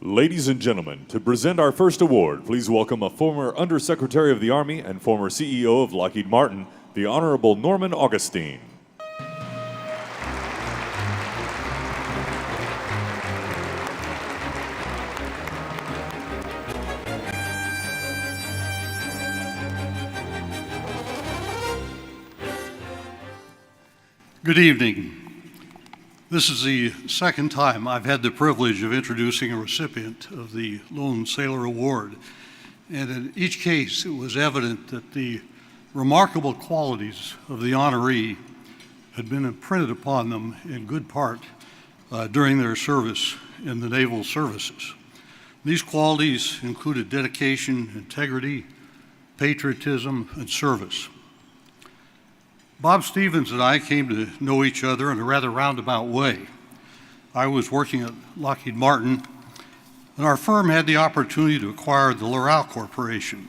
Ladies and gentlemen, to present our first award, please welcome a former Undersecretary of the Army and former CEO of Lockheed Martin, the Honorable Norman Augustine. Good evening. This is the second time I've had the privilege of introducing a recipient of the Lone Sailor Award. And in each case, it was evident that the remarkable qualities of the honoree had been imprinted upon them in good part during their service in the naval services. These qualities included dedication, integrity, patriotism, and service. Bob Stevens and I came to know each other in a rather roundabout way. I was working at Lockheed Martin, and our firm had the opportunity to acquire the Loral Corporation.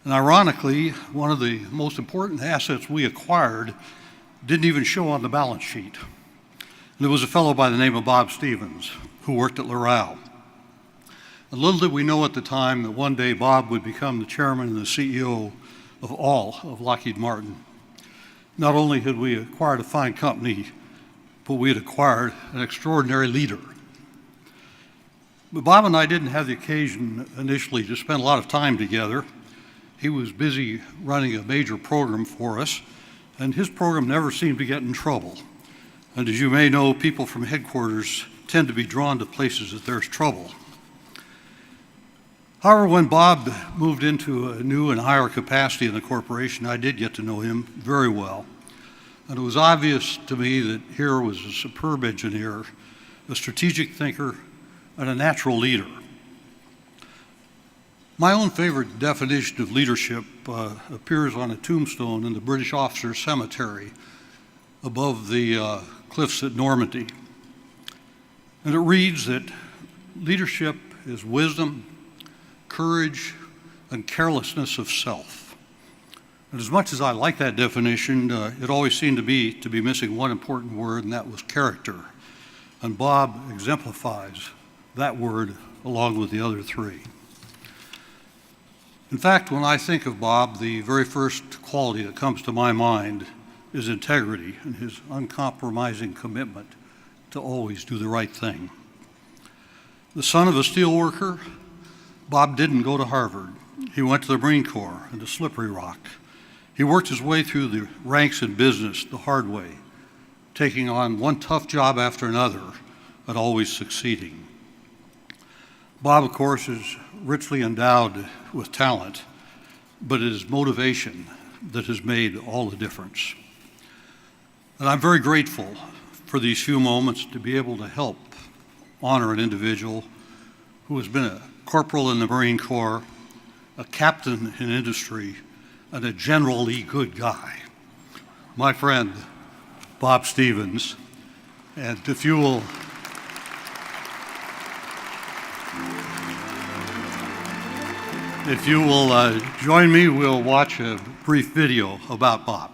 And ironically, one of the most important assets we acquired didn't even show on the balance sheet. And it was a fellow by the name of Bob Stevens who worked at Loral. And little did we know at the time that one day Bob would become the chairman and the CEO of all of Lockheed Martin. Not only had we acquired a fine company, but we had acquired an extraordinary leader. But Bob and I didn't have the occasion initially to spend a lot of time together. He was busy running a major program for us, and his program never seemed to get in trouble. And as you may know, people from headquarters tend to be drawn to places that there's trouble. However, when Bob moved into a new and higher capacity in the corporation, I did get to know him very well. And it was obvious to me that here was a superb engineer, a strategic thinker, and a natural leader. My own favorite definition of leadership appears on a tombstone in the British Officers' Cemetery above the cliffs at Normandy. And it reads that leadership is wisdom, courage, and carelessness of self. And as much as I like that definition, it always seemed to be missing one important word, and that was character. And Bob exemplifies that word along with the other three. In fact, when I think of Bob, the very first quality that comes to my mind is integrity and his uncompromising commitment to always do the right thing. The son of a steelworker, Bob didn't go to Harvard. He went to the Marine Corps and to Slippery Rock. He worked his way through the ranks in business the hard way, taking on one tough job after another, but always succeeding. Bob, of course, is richly endowed with talent, but it is motivation that has made all the difference. And I'm very grateful for these few moments to be able to help honor an individual who has been a corporal in the Marine Corps, a captain in industry, and a generally good guy. My friend, Bob Stevens. And if you will join me, we'll watch a brief video about Bob.